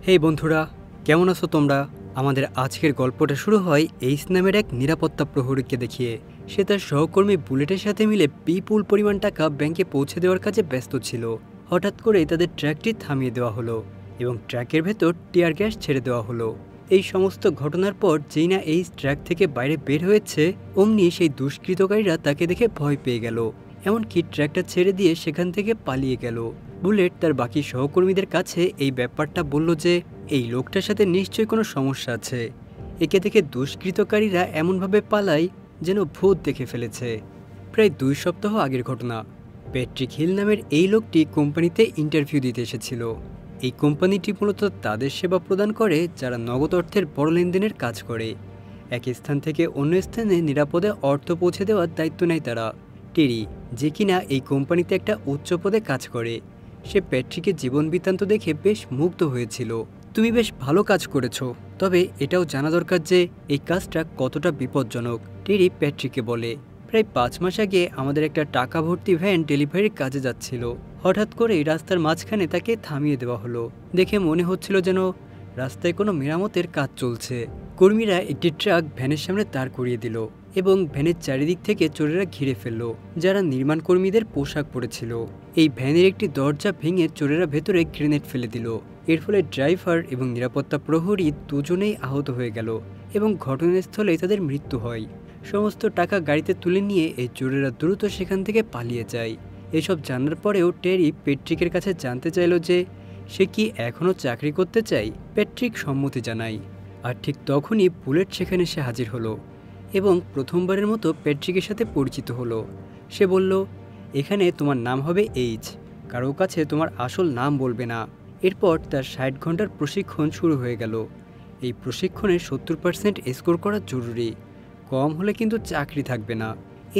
হেই বন্ধুরা, কেমন আছো তোমরা? আমাদের আজকের গল্পটা শুরু হয় এইচ নামের এক নিরাপত্তা প্রহরীকে দেখিয়ে। সে তার সহকর্মী বুলেটের সাথে মিলে বিপুল পরিমাণ টাকা ব্যাংকে পৌঁছে দেওয়ার কাজে ব্যস্ত ছিল। হঠাৎ করেই তাদের ট্র্যাকটি থামিয়ে দেওয়া হলো এবং ট্র্যাকের ভেতর টিয়ার গ্যাস ছেড়ে দেওয়া হলো। এই সমস্ত ঘটনার পর যেই না এই ট্র্যাক থেকে বাইরে বের হয়েছে, অমনি সেই দুষ্কৃতকারীরা তাকে দেখে ভয় পেয়ে গেল। এমনকি ট্র্যাকটা ছেড়ে দিয়ে সেখান থেকে পালিয়ে গেল। বুলেট তার বাকি সহকর্মীদের কাছে এই ব্যাপারটা বলল যে এই লোকটার সাথে নিশ্চয়ই কোনো সমস্যা আছে। একে দেখে দুষ্কৃতকারীরা এমনভাবে পালায় যেন ভূত দেখে ফেলেছে। প্রায় 2 সপ্তাহ আগের ঘটনা। প্যাট্রিক হিল নামের এই লোকটি কোম্পানিতে ইন্টারভিউ দিতে এসেছিল। এই কোম্পানিটি মূলত তাদের সেবা প্রদান করে যারা নগদ অর্থের বড় লেনদেনের কাজ করে। এক স্থান থেকে অন্য স্থানে নিরাপদে অর্থ পৌঁছে দেওয়ার দায়িত্ব নেয় তারা। টেরি, যে কিনা এই কোম্পানিতে একটা উচ্চ পদে কাজ করে, সে প্যাট্রিকের জীবন বৃত্তান্ত দেখে বেশ মুগ্ধ হয়েছিল। তুমি বেশ ভালো কাজ করেছো, তবে এটাও জানা দরকার যে এই কাজটা কতটা বিপজ্জনক, টেরি প্যাট্রিককে বলে। প্রায় 5 মাস আগে আমাদের একটা টাকা ভর্তি ভ্যান ডেলিভারির কাজে যাচ্ছিল। হঠাৎ করেই রাস্তার মাঝখানে তাকে থামিয়ে দেওয়া হলো। দেখে মনে হচ্ছিল যেন রাস্তায় কোনো মেরামতের কাজ চলছে। কর্মীরা একটি ট্রাক ভ্যানের সামনে দাঁড় করিয়ে দিল এবং ভ্যানের চারিদিক থেকে চোরেরা ঘিরে ফেলল, যারা নির্মাণ কর্মীদের পোশাক পরেছিল। এই ভ্যানের একটি দরজা ভেঙে চোরেরা ভেতরে গ্রেনেড ফেলে দিল। এর ফলে ড্রাইভার এবং নিরাপত্তা প্রহরী দুজনেই আহত হয়ে গেল এবং ঘটনাস্থলেই তাদের মৃত্যু হয়। সমস্ত টাকা গাড়িতে তুলে নিয়ে এই চোরেরা দ্রুত সেখান থেকে পালিয়ে যায়। এসব জানার পরেও টেরি প্যাট্রিকের কাছে জানতে চাইল যে সে কি এখনও চাকরি করতে চায়। প্যাট্রিক সম্মতি জানায়। আর ঠিক তখনই বুলেট সেখানে এসে হাজির হলো এবং প্রথমবারের মতো প্যাট্রিকের সাথে পরিচিত হলো। সে বলল, এখানে তোমার নাম হবে এইচ, কারো কাছে তোমার আসল নাম বলবে না। এরপর তার 60 ঘন্টার প্রশিক্ষণ শুরু হয়ে গেল। এই প্রশিক্ষণে 70% স্কোর করা জরুরি, কম হলে কিন্তু চাকরি থাকবে না।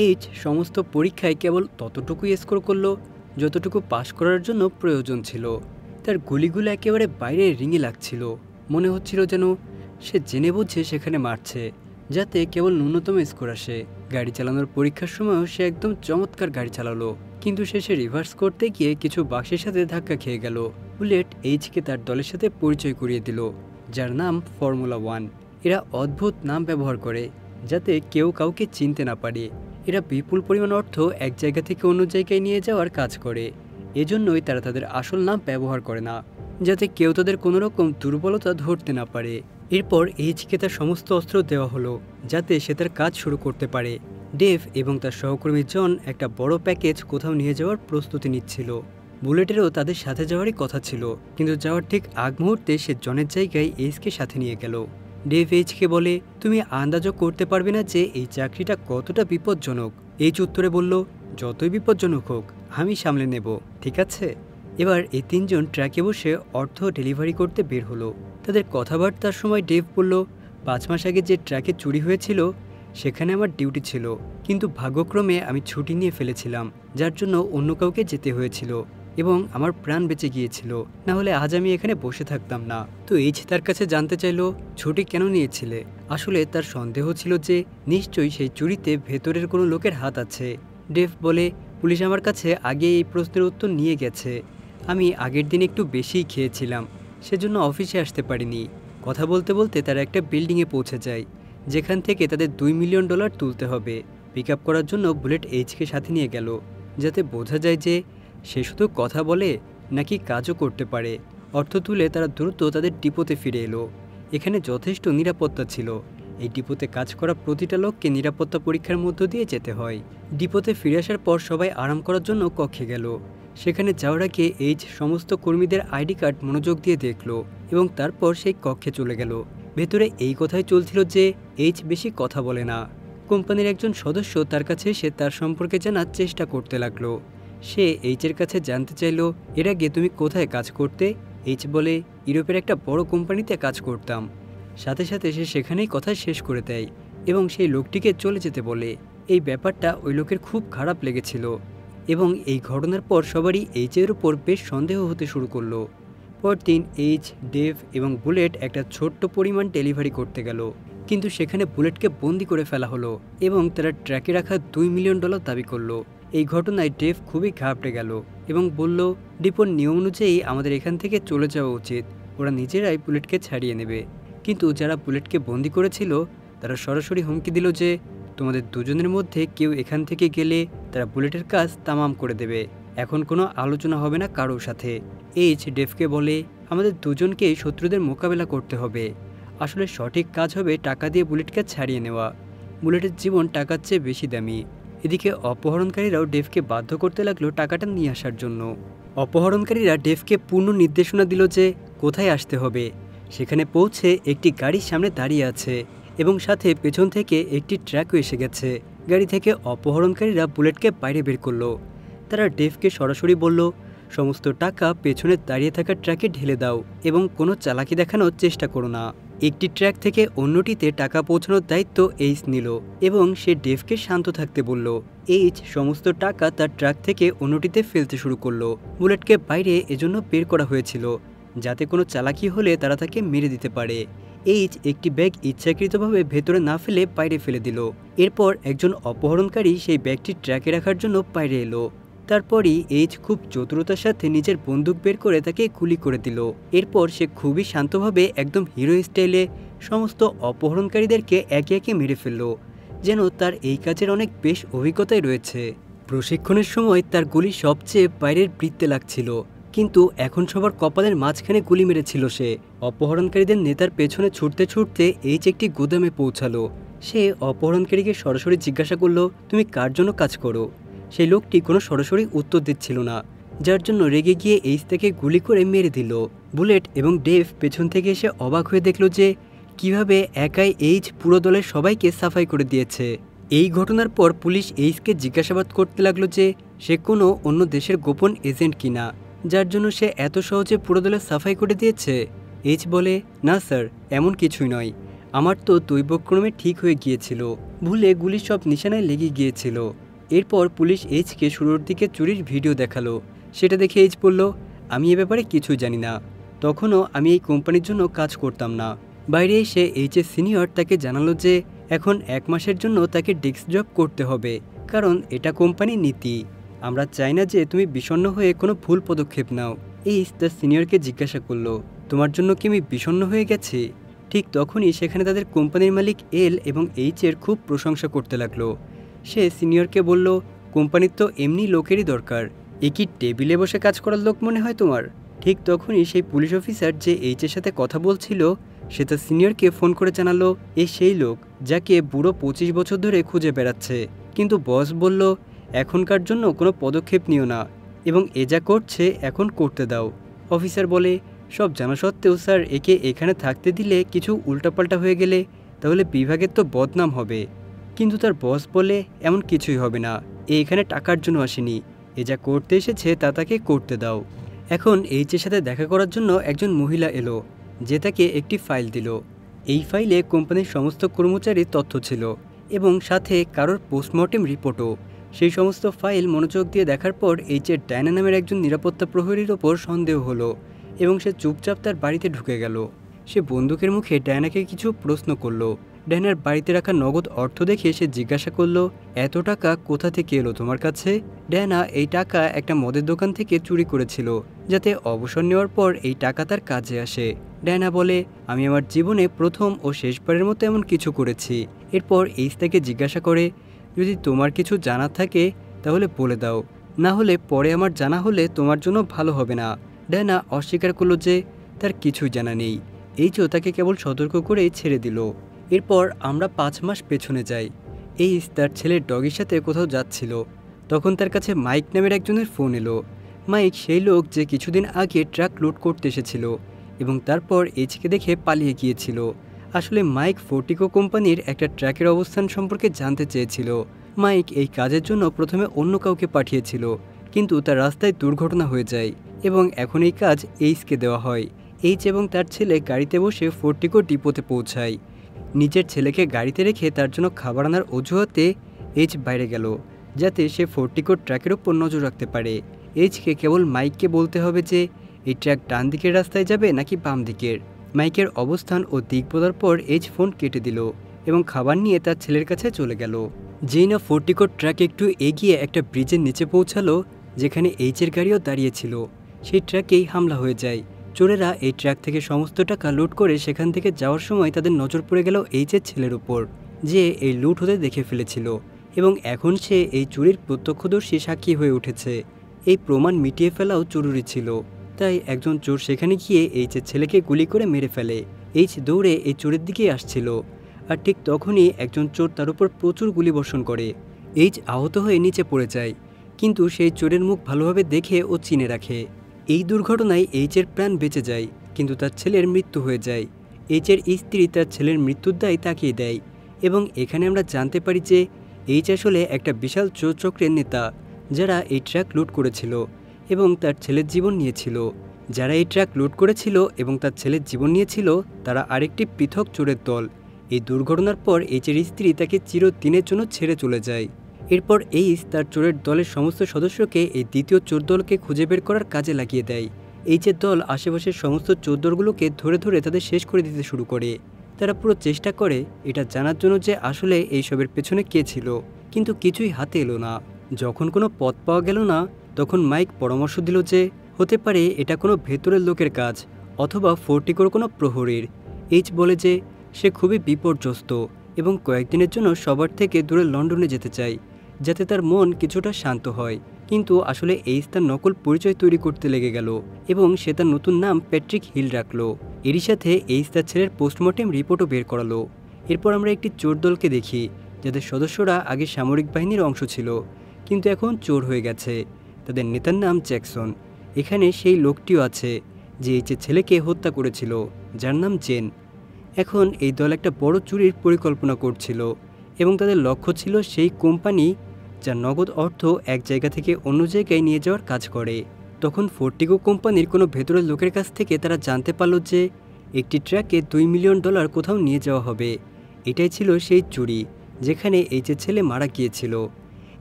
এইচ সমস্ত পরীক্ষায় কেবল ততটুকুই স্কোর করলো যতটুকু পাশ করার জন্য প্রয়োজন ছিল। তার গুলিগুলো একেবারে বাইরে রিঙে লাগছিল। মনে হচ্ছিল যেন সে জেনে বুঝে সেখানে মারছে যাতে কেবল ন্যূনতম স্কোর আসে। গাড়ি চালানোর পরীক্ষার সময়ও সে একদম চমৎকার গাড়ি চালালো, কিন্তু শেষে রিভার্স করতে গিয়ে কিছু বাক্সের সাথে ধাক্কা খেয়ে গেল। বুলেট এইচকে তার দলের সাথে পরিচয় করিয়ে দিল, যার নাম ফর্মুলা 1। এরা অদ্ভুত নাম ব্যবহার করে যাতে কেউ কাউকে চিনতে না পারে। এরা বিপুল পরিমাণ অর্থ এক জায়গা থেকে অন্য জায়গায় নিয়ে যাওয়ার কাজ করে। এজন্যই তারা তাদের আসল নাম ব্যবহার করে না, যাতে কেউ তাদের কোনো রকম দুর্বলতা ধরতে না পারে। এরপর এইচকে তার সমস্ত অস্ত্র দেওয়া হলো যাতে সে তার কাজ শুরু করতে পারে। ডেভ এবং তার সহকর্মী জন একটা বড় প্যাকেজ কোথাও নিয়ে যাওয়ার প্রস্তুতি নিচ্ছিল। বুলেটেরও তাদের সাথে যাওয়ারই কথা ছিল, কিন্তু যাওয়ার ঠিক আগ মুহূর্তে সে জনের জায়গায় এইচকে সাথে নিয়ে গেল। ডেভ এইচকে বলে, তুমি আন্দাজও করতে পারবে না যে এই চাকরিটা কতটা বিপজ্জনক। এইচ উত্তরে বলল, যতই বিপজ্জনক হোক আমি সামলে নেব, ঠিক আছে। এবার এই 3জন ট্র্যাকে বসে অর্থ ডেলিভারি করতে বের হলো। তাদের কথাবার্তার সময় ডেভ বলল, 5 মাস আগে যে ট্র্যাকে চুরি হয়েছিল সেখানে আমার ডিউটি ছিল, কিন্তু ভাগ্যক্রমে আমি ছুটি নিয়ে ফেলেছিলাম, যার জন্য অন্য কাউকে যেতে হয়েছিল এবং আমার প্রাণ বেঁচে গিয়েছিল, না হলে আজ আমি এখানে বসে থাকতাম না। তো এইচ তার কাছে জানতে চাইলো, ছুটি কেন নিয়েছিলে? আসলে তার সন্দেহ ছিল যে নিশ্চয়ই সেই চুরিতে ভেতরের কোনো লোকের হাত আছে। ডেভ বলে, পুলিশ আমার কাছে আগে এই প্রশ্নের উত্তর নিয়ে গেছে। আমি আগের দিন একটু বেশিই খেয়েছিলাম, সেজন্য অফিসে আসতে পারিনি। কথা বলতে বলতে তারা একটা বিল্ডিংয়ে পৌঁছে যায়, যেখান থেকে তাদের $2 মিলিয়ন তুলতে হবে। পিক আপ করার জন্য বুলেট এইচকে সাথে নিয়ে গেল, যাতে বোঝা যায় যে সে শুধু কথা বলে নাকি কাজও করতে পারে। অর্থ তুলে তারা দ্রুত তাদের ডিপোতে ফিরে এলো। এখানে যথেষ্ট নিরাপত্তা ছিল। এই ডিপোতে কাজ করা প্রতিটা লোককে নিরাপত্তা পরীক্ষার মধ্য দিয়ে যেতে হয়। ডিপোতে ফিরে আসার পর সবাই আরাম করার জন্য কক্ষে গেল। সেখানে যাওয়ার আগে এইচ সমস্ত কর্মীদের আইডি কার্ড মনোযোগ দিয়ে দেখলো এবং তারপর সেই কক্ষে চলে গেল। ভেতরে এই কথাই চলছিল যে এইচ বেশি কথা বলে না। কোম্পানির একজন সদস্য তার কাছে এসে তার সম্পর্কে জানার চেষ্টা করতে লাগলো। সে এইচের কাছে জানতে চাইল, এর আগে তুমি কোথায় কাজ করতে? এইচ বলে, ইউরোপের একটা বড় কোম্পানিতে কাজ করতাম। সাথে সাথে সে সেখানেই কথা শেষ করে দেয় এবং সেই লোকটিকে চলে যেতে বলে। এই ব্যাপারটা ওই লোকের খুব খারাপ লেগেছিল এবং এই ঘটনার পর সবারই এইচের উপর বেশ সন্দেহ হতে শুরু করলো। পরদিন এইচ, ডেভ এবং বুলেট একটা ছোট্ট পরিমাণ ডেলিভারি করতে গেল, কিন্তু সেখানে বুলেটকে বন্দি করে ফেলা হলো এবং তারা ট্র্যাকে রাখা $2 মিলিয়ন দাবি করলো। এই ঘটনায় ডেভ খুবই ঘাবড়ে গেল এবং বলল, ডিপোর নিয়ম অনুযায়ী আমাদের এখান থেকে চলে যাওয়া উচিত, ওরা নিজেরাই বুলেটকে ছাড়িয়ে নেবে। কিন্তু যারা বুলেটকে বন্দি করেছিল তারা সরাসরি হুমকি দিল যে তোমাদের দুজনের মধ্যে কেউ এখান থেকে গেলে তারা বুলেটের কাজ তামাম করে দেবে। এখন কোনো আলোচনা হবে না কারোর সাথে। এইচ ডেভকে বলে আমাদের দুজনকেই শত্রুদের মোকাবেলা করতে হবে। আসলে সঠিক কাজ হবে টাকা দিয়ে বুলেটকে ছাড়িয়ে নেওয়া। বুলেটের জীবন টাকার চেয়ে বেশি দামি। এদিকে অপহরণকারীরাও ডেভকে বাধ্য করতে লাগলো টাকাটা নিয়ে আসার জন্য। অপহরণকারীরা ডেভকে পূর্ণ নির্দেশনা দিল যে কোথায় আসতে হবে। সেখানে পৌঁছে একটি গাড়ির সামনে দাঁড়িয়ে আছে এবং সাথে পেছন থেকে একটি ট্রাকও এসে গেছে। গাড়ি থেকে অপহরণকারীরা বুলেটকে বাইরে বের করলো। তারা ডেভকে সরাসরি বলল সমস্ত টাকা পেছনে দাঁড়িয়ে থাকা ট্রাকে ঢেলে দাও এবং কোনো চালাকি দেখানোর চেষ্টা করো না। একটি ট্র্যাক থেকে অন্যটিতে টাকা পৌঁছানোর দায়িত্ব এইচ নিল এবং সে ডেভকে শান্ত থাকতে বলল। এইচ সমস্ত টাকা তার ট্রাক থেকে অন্যটিতে ফেলতে শুরু করলো। বুলেটকে বাইরে এজন্য বের করা হয়েছিল যাতে কোনো চালাকি হলে তারা তাকে মেরে দিতে পারে। এইচ একটি ব্যাগ ইচ্ছাকৃতভাবে ভেতরে না ফেলে বাইরে ফেলে দিল। এরপর একজন অপহরণকারী সেই ব্যাগটি ট্র্যাকে রাখার জন্য বাইরে এলো। তারপরই এইচ খুব চতুরতার সাথে নিজের বন্দুক বের করে তাকে গুলি করে দিল। এরপর সে খুবই শান্তভাবে একদম হিরো স্টাইলে সমস্ত অপহরণকারীদেরকে একে একে মেরে ফেলল, যেন তার এই কাজের অনেক বেশ অভিজ্ঞতাই রয়েছে। প্রশিক্ষণের সময় তার গুলি সবচেয়ে বাইরের বৃত্তে লাগছিল, কিন্তু এখন সবার কপালের মাঝখানে গুলি মেরেছিল সে। অপহরণকারীদের নেতার পেছনে ছুটতে ছুটতে এইচ একটি গুদামে পৌঁছালো। সে অপহরণকারীকে সরাসরি জিজ্ঞাসা করলো তুমি কার জন্য কাজ করো। সেই লোকটি কোনো সরাসরি উত্তর দিচ্ছিল না, যার জন্য রেগে গিয়ে এইচ তাকে গুলি করে মেরে দিল। বুলেট এবং ডেভ পেছন থেকে এসে অবাক হয়ে দেখল যে কিভাবে একাই এইচ পুরো দলের সবাইকে সাফাই করে দিয়েছে। এই ঘটনার পর পুলিশ এইচকে জিজ্ঞাসাবাদ করতে লাগলো যে সে কোনো অন্য দেশের গোপন এজেন্ট কিনা, যার জন্য সে এত সহজে পুরো দলের সাফাই করে দিয়েছে। এইচ বলে না স্যার, এমন কিছুই নয়, আমার তো দৈবক্রমে ঠিক হয়ে গিয়েছিল, ভুলে গুলি সব নিশানায় লেগে গিয়েছিল। এরপর পুলিশ এইচকে শুরুর দিকে চুরির ভিডিও দেখালো। সেটা দেখে এইচ বলল আমি এ ব্যাপারে কিছুই জানি না, তখনও আমি এই কোম্পানির জন্য কাজ করতাম না। বাইরে এসে এইচের সিনিয়র তাকে জানালো যে এখন 1 মাসের জন্য তাকে ডেস্ক জব করতে হবে, কারণ এটা কোম্পানির নীতি। আমরা চাই না যে তুমি বিষণ্ণ হয়ে কোনো ভুল পদক্ষেপ নাও। এইচ তার সিনিয়রকে জিজ্ঞাসা করলো তোমার জন্য কি আমি বিষণ্ণ হয়ে গেছি। ঠিক তখনই সেখানে তাদের কোম্পানির মালিক এল এবং এইচের খুব প্রশংসা করতে লাগলো। সে সিনিয়রকে বলল কোম্পানির তো এমনি লোকেরই দরকার, এ কি টেবিলে বসে কাজ করার লোক মনে হয় তোমার। ঠিক তখনই সেই পুলিশ অফিসার যে এইচের সাথে কথা বলছিল সে তার সিনিয়রকে ফোন করে জানালো এই সেই লোক যাকে বুড়ো 25 বছর ধরে খুঁজে বেড়াচ্ছে, কিন্তু বস বলল এখনকার জন্য কোনো পদক্ষেপ নিও না এবং এ যা করছে এখন করতে দাও। অফিসার বলে সব জানা সত্ত্বেও স্যার, একে এখানে থাকতে দিলে কিছু উল্টাপাল্টা হয়ে গেলে তাহলে বিভাগের তো বদনাম হবে। কিন্তু তার বস বলে এমন কিছুই হবে না, এ এখানে টাকার জন্য আসেনি, এ যা করতে এসেছে তা তাকে করতে দাও। এখন এইচের সাথে দেখা করার জন্য একজন মহিলা এলো, যে তাকে একটি ফাইল দিল। এই ফাইলে কোম্পানির সমস্ত কর্মচারীর তথ্য ছিল এবং সাথে কারোর পোস্টমর্টেম রিপোর্টও। সেই সমস্ত ফাইল মনোযোগ দিয়ে দেখার পর এইচের ডায়না নামের একজন নিরাপত্তা প্রহরীর ওপর সন্দেহ হলো এবং সে চুপচাপ তার বাড়িতে ঢুকে গেল। সে বন্দুকের মুখে ডায়নাকে কিছু প্রশ্ন করলো। ডায়নার বাড়িতে রাখা নগদ অর্থ দেখে সে জিজ্ঞাসা করলো এত টাকা কোথা থেকে এলো তোমার কাছে। ডায়না এই টাকা একটা মদের দোকান থেকে চুরি করেছিল, যাতে অবসর নেওয়ার পর এই টাকা তার কাজে আসে। ডায়না বলে আমি আমার জীবনে প্রথম ও শেষবারের মতো এমন কিছু করেছি। এরপর এইচ তাকে জিজ্ঞাসা করে যদি তোমার কিছু জানা থাকে তাহলে বলে দাও, না হলে পরে আমার জানা হলে তোমার জন্য ভালো হবে না। ডায়না অস্বীকার করলো যে তার কিছুই জানা নেই। এইচও তাকে কেবল সতর্ক করেই ছেড়ে দিল। এরপর আমরা 5 মাস পেছনে যাই। এইচ তার ছেলের ডগির সাথে কোথাও যাচ্ছিল, তখন তার কাছে মাইক নামের একজনের ফোন এলো। মাইক সেই লোক যে কিছুদিন আগে ট্রাক লোড করতে এসেছিল এবং তারপর এইচকে দেখে পালিয়ে গিয়েছিল। আসলে মাইক ফোর্টিকো কোম্পানির একটা ট্র্যাকের অবস্থান সম্পর্কে জানতে চেয়েছিল। মাইক এই কাজের জন্য প্রথমে অন্য কাউকে পাঠিয়েছিল, কিন্তু তার রাস্তায় দুর্ঘটনা হয়ে যায় এবং এখন এই কাজ এইচকে দেওয়া হয়। এইচ এবং তার ছেলে গাড়িতে বসে ফোর্টিকো ডিপোতে পৌঁছায়। নিজের ছেলেকে গাড়িতে রেখে তার জন্য খাবার আনার অজুহাতে এইচ বাইরে গেল, যাতে সে ফোর্টিকোর ট্র্যাকের ওপর নজর রাখতে পারে। এইচকে কেবল মাইককে বলতে হবে যে এই ট্র্যাক ডান দিকের রাস্তায় যাবে নাকি বাম দিকের। মাইকের অবস্থান ও দিক বলার পর এইচ ফোন কেটে দিল এবং খাবার নিয়ে তার ছেলের কাছে চলে গেল। যেই না ফোর্টিকোর ট্র্যাক একটু এগিয়ে একটা ব্রিজের নিচে পৌঁছালো, যেখানে এইচের গাড়িও দাঁড়িয়েছিল, সেই ট্র্যাকেই হামলা হয়ে যায় চোরেরা এই ট্রাক থেকে সমস্ত টাকা লুট করে সেখান থেকে যাওয়ার সময় তাদের নজর পড়ে গেল এইচের ছেলের উপর, যে এই লুট হতে দেখে ফেলেছিল এবং এখন সে এই চুরির প্রত্যক্ষদর্শী সাক্ষী হয়ে উঠেছে। এই প্রমাণ মিটিয়ে ফেলাও জরুরি ছিল, তাই একজন চোর সেখানে গিয়ে এইচের ছেলেকে গুলি করে মেরে ফেলে। এইচ দৌড়ে এই চোরের দিকেই আসছিল, আর ঠিক তখনই একজন চোর তার উপর প্রচুর গুলি বর্ষণ করে। এইচ আহত হয়ে নিচে পড়ে যায়, কিন্তু সেই চোরের মুখ ভালোভাবে দেখে ও চিনে রাখে। এই দুর্ঘটনায় এইচের প্রাণ বেঁচে যায়, কিন্তু তার ছেলের মৃত্যু হয়ে যায়। এইচের স্ত্রী তার ছেলের মৃত্যুর দায় তাকিয়ে দেয়, এবং এখানে আমরা জানতে পারি যে এইচ আসলে একটা বিশাল চোর চক্রের নেতা, যারা এই ট্রাক লুট করেছিল এবং তার ছেলের জীবন নিয়েছিল। যারা এই ট্রাক লুট করেছিল এবং তার ছেলের জীবন নিয়েছিল তারা আরেকটি পৃথক চোরের দল। এই দুর্ঘটনার পর এইচের স্ত্রী তাকে চিরদিনের জন্য ছেড়ে চলে যায়। এরপর এইচ তার চোরের দলের সমস্ত সদস্যকে এই দ্বিতীয় চোর দলকে খুঁজে বের করার কাজে লাগিয়ে দেয়। এইচের দল আশেপাশের সমস্ত চোর দলগুলোকে ধরে ধরে তাদের শেষ করে দিতে শুরু করে। তারা পুরো চেষ্টা করে এটা জানার জন্য যে আসলে এইসবের পেছনে কে ছিল, কিন্তু কিছুই হাতে এলো না। যখন কোনো পথ পাওয়া গেল না, তখন মাইক পরামর্শ দিল যে হতে পারে এটা কোনো ভেতরের লোকের কাজ, অথবা ফোর্টিকোর কোনো প্রহরীর। এইচ বলে যে সে খুবই বিপর্যস্ত এবং কয়েকদিনের জন্য সবার থেকে দূরে লন্ডনে যেতে চায়, যাতে তার মন কিছুটা শান্ত হয়। কিন্তু আসলে এইচ তার নকল পরিচয় তৈরি করতে লেগে গেল এবং সে তার নতুন নাম প্যাট্রিক হিল রাখলো। এরই সাথে এইচ তার ছেলের পোস্টমর্টেম রিপোর্টও বের করালো। এরপর আমরা একটি চোর দলকে দেখি, যাদের সদস্যরা আগে সামরিক বাহিনীর অংশ ছিল, কিন্তু এখন চোর হয়ে গেছে। তাদের নেতার নাম জ্যাকসন। এখানে সেই লোকটিও আছে যে এইচের ছেলেকে হত্যা করেছিল, যার নাম জেন। এখন এই দল একটা বড় চুরির পরিকল্পনা করছিল এবং তাদের লক্ষ্য ছিল সেই কোম্পানি যা নগদ অর্থ এক জায়গা থেকে অন্য জায়গায় নিয়ে যাওয়ার কাজ করে। তখন ফোর্টিকো কোম্পানির কোনো ভেতরের লোকের কাছ থেকে তারা জানতে পারল যে একটি ট্রাকে $2 মিলিয়ন কোথাও নিয়ে যাওয়া হবে। এটাই ছিল সেই চুরি যেখানে এইচের ছেলে মারা গিয়েছিল।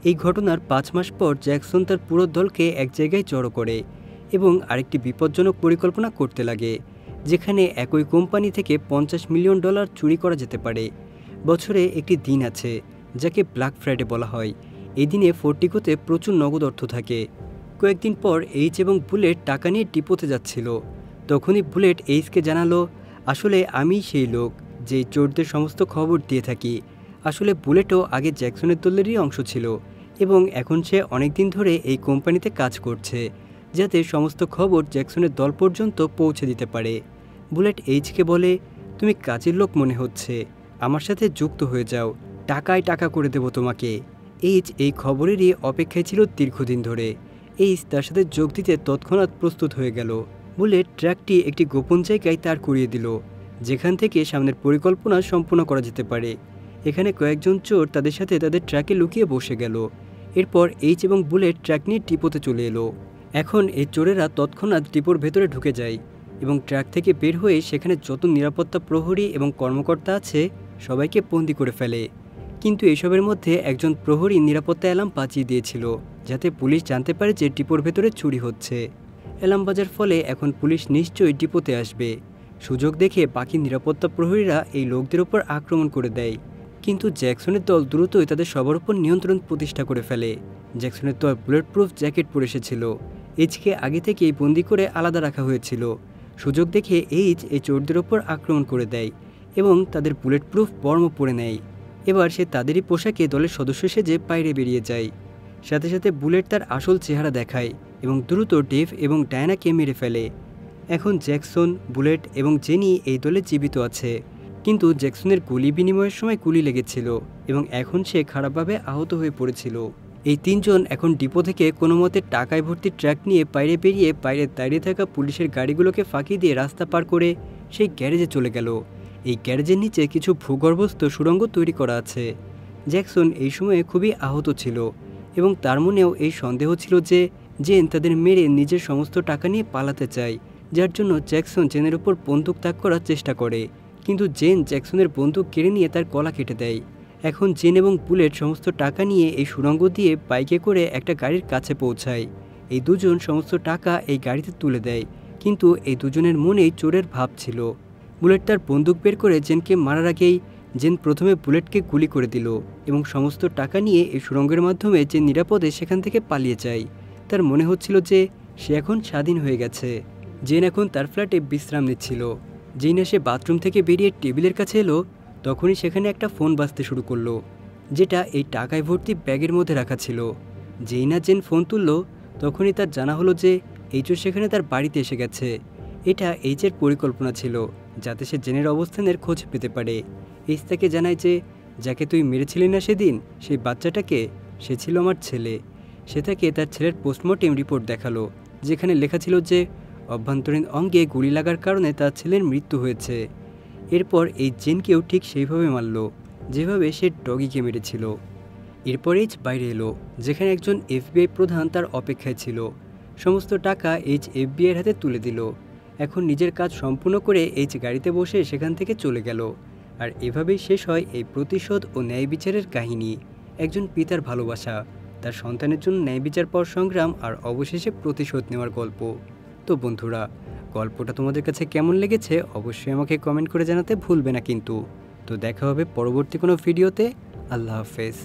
এই ঘটনার 5 মাস পর জ্যাকসন তার পুরো দলকে এক জায়গায় জড়ো করে এবং আরেকটি বিপজ্জনক পরিকল্পনা করতে লাগে, যেখানে একই কোম্পানি থেকে $50 মিলিয়ন চুরি করা যেতে পারে। বছরে একটি দিন আছে যাকে ব্ল্যাক ফ্রাইডে বলা হয়। এই দিনে ফোর্টিকোতে প্রচুর নগদ অর্থ থাকে। কয়েকদিন পর এইচ এবং বুলেট টাকা নিয়ে ডিপোতে যাচ্ছিল। তখনই বুলেট এইচকে জানালো, আসলে আমি সেই লোক যে চোরদের সমস্ত খবর দিয়ে থাকি। আসলে বুলেটও আগে জ্যাকসনের দলেরই অংশ ছিল এবং এখন সে অনেকদিন ধরে এই কোম্পানিতে কাজ করছে, যাতে সমস্ত খবর জ্যাকসনের দল পর্যন্ত পৌঁছে দিতে পারে। বুলেট এইচকে বলে, তুমি কাজের লোক মনে হচ্ছে, আমার সাথে যুক্ত হয়ে যাও, টাকায় টাকা করে দেব তোমাকে। এইচ এই খবরেরই অপেক্ষায় ছিল দীর্ঘদিন ধরে। এইচ তার সাথে যোগ দিতে তৎক্ষণাৎ প্রস্তুত হয়ে গেল। বুলেট ট্র্যাকটি একটি গোপন জায়গায় তার করিয়ে দিল, যেখান থেকে সামনের পরিকল্পনা সম্পূর্ণ করা যেতে পারে। এখানে কয়েকজন চোর তাদের সাথে তাদের ট্র্যাকে লুকিয়ে বসে গেল। এরপর এইচ এবং বুলেট ট্র্যাক নিয়ে ডিপোতে চলে এলো। এখন এই চোরেরা তৎক্ষণাৎ ডিপোর ভেতরে ঢুকে যায় এবং ট্র্যাক থেকে বের হয়ে সেখানে যত নিরাপত্তা প্রহরী এবং কর্মকর্তা আছে সবাইকে বন্দি করে ফেলে। কিন্তু এসবের মধ্যে একজন প্রহরী নিরাপত্তা অ্যালার্ম বাজিয়ে দিয়েছিল, যাতে পুলিশ জানতে পারে যে ডিপোর ভেতরে চুরি হচ্ছে। অ্যালার্ম বাজার ফলে এখন পুলিশ নিশ্চয়ই ডিপোতে আসবে। সুযোগ দেখে বাকি নিরাপত্তা প্রহরীরা এই লোকদের ওপর আক্রমণ করে দেয়, কিন্তু জ্যাকসনের দল দ্রুতই তাদের সবার উপর নিয়ন্ত্রণ প্রতিষ্ঠা করে ফেলে। জ্যাকসনের দল বুলেট প্রুফ জ্যাকেট পরে এসেছিল। এইচকে আগে থেকেই বন্দি করে আলাদা রাখা হয়েছিল। সুযোগ দেখে এইচ এই চোরদের ওপর আক্রমণ করে দেয় এবং তাদের বুলেট প্রুফ বর্ম পরে নেয়। এবার সে তাদেরই পোশাকে দলের সদস্য সেজে বাইরে বেরিয়ে যায়। সাথে সাথে বুলেট তার আসল চেহারা দেখায় এবং দ্রুত ডেভ এবং ডায়ানাকে মেরে ফেলে। এখন জ্যাকসন, বুলেট এবং জেনি এই দলে জীবিত আছে, কিন্তু জ্যাকসনের গুলি বিনিময়ের সময় গুলি লেগেছিল এবং এখন সে খারাপভাবে আহত হয়ে পড়েছিল। এই তিনজন এখন ডিপো থেকে কোনো মতে টাকায় ভর্তি ট্রাক নিয়ে বাইরে বেরিয়ে বাইরে দাঁড়িয়ে থাকা পুলিশের গাড়িগুলোকে ফাঁকি দিয়ে রাস্তা পার করে সেই গ্যারেজে চলে গেল। এই গ্যারেজের নিচে কিছু ভূগর্ভস্থ সুড়ঙ্গ তৈরি করা আছে। জ্যাকসন এই সময়ে খুবই আহত ছিল এবং তার মনেও এই সন্দেহ ছিল যে জেন তাদের মেরে নিজের সমস্ত টাকা নিয়ে পালাতে চায়, যার জন্য জ্যাকসন জেনের উপর বন্দুক তাক করার চেষ্টা করে, কিন্তু জেন জ্যাকসনের বন্দুক কেড়ে নিয়ে তার গলা কেটে দেয়। এখন জেন এবং বুলেট সমস্ত টাকা নিয়ে এই সুড়ঙ্গ দিয়ে বাইকে করে একটা গাড়ির কাছে পৌঁছায়। এই দুজন সমস্ত টাকা এই গাড়িতে তুলে দেয়, কিন্তু এই দুজনের মনেই চোরের ভাব ছিল। বুলেট তার বন্দুক বের করে জেনকে মারার আগেই জেন প্রথমে বুলেটকে গুলি করে দিল এবং সমস্ত টাকা নিয়ে এই সুড়ঙ্গের মাধ্যমে যে নিরাপদে সেখান থেকে পালিয়ে যায়। তার মনে হচ্ছিল যে সে এখন স্বাধীন হয়ে গেছে। জেন এখন তার ফ্ল্যাটে বিশ্রাম নিচ্ছিল। যেই না সে বাথরুম থেকে বেরিয়ে টেবিলের কাছে এলো, তখনই সেখানে একটা ফোন বাজতে শুরু করলো, যেটা এই টাকায় ভর্তি ব্যাগের মধ্যে রাখা ছিল। যেই না জেন ফোন তুলল, তখনই তার জানা হলো যে এইচও সেখানে তার বাড়িতে এসে গেছে। এটা এইচের পরিকল্পনা ছিল, যাতে সে জেনের অবস্থানের খোঁজ পেতে পারে। এইচ তাকে জানায় যে, যাকে তুই মেরেছিলি না সেদিন, সেই বাচ্চাটাকে, সে ছিল আমার ছেলে। সে তাকে তার ছেলের পোস্টমর্টেম রিপোর্ট দেখালো, যেখানে লেখা ছিল যে অভ্যন্তরীণ অঙ্গে গুলি লাগার কারণে তার ছেলের মৃত্যু হয়েছে। এরপর এই জেনকেও ঠিক সেইভাবে মারল, যেভাবে সে ডগিকে মেরেছিল। এরপর এইচ বাইরে এলো, যেখানে একজন এফবিআই প্রধান তার অপেক্ষায় ছিল। সমস্ত টাকা এইচ এফবিআইয়ের হাতে তুলে দিল। এখন নিজের কাজ সম্পূর্ণ করে এইচ গাড়িতে বসে সেখান থেকে চলে গেল। আর এভাবেই শেষ হয় এই প্রতিশোধ ও ন্যায় বিচারের কাহিনী। একজন পিতার ভালোবাসা, তার সন্তানের জন্য ন্যায় বিচার পাওয়ার সংগ্রাম, আর অবশেষে প্রতিশোধ নেওয়ার গল্প। তো বন্ধুরা, গল্পটা তোমাদের কাছে কেমন লেগেছে অবশ্যই আমাকে কমেন্ট করে জানাতে ভুলবে না কিন্তু। তো দেখা হবে পরবর্তী কোনো ভিডিওতে। আল্লাহ হাফেজ।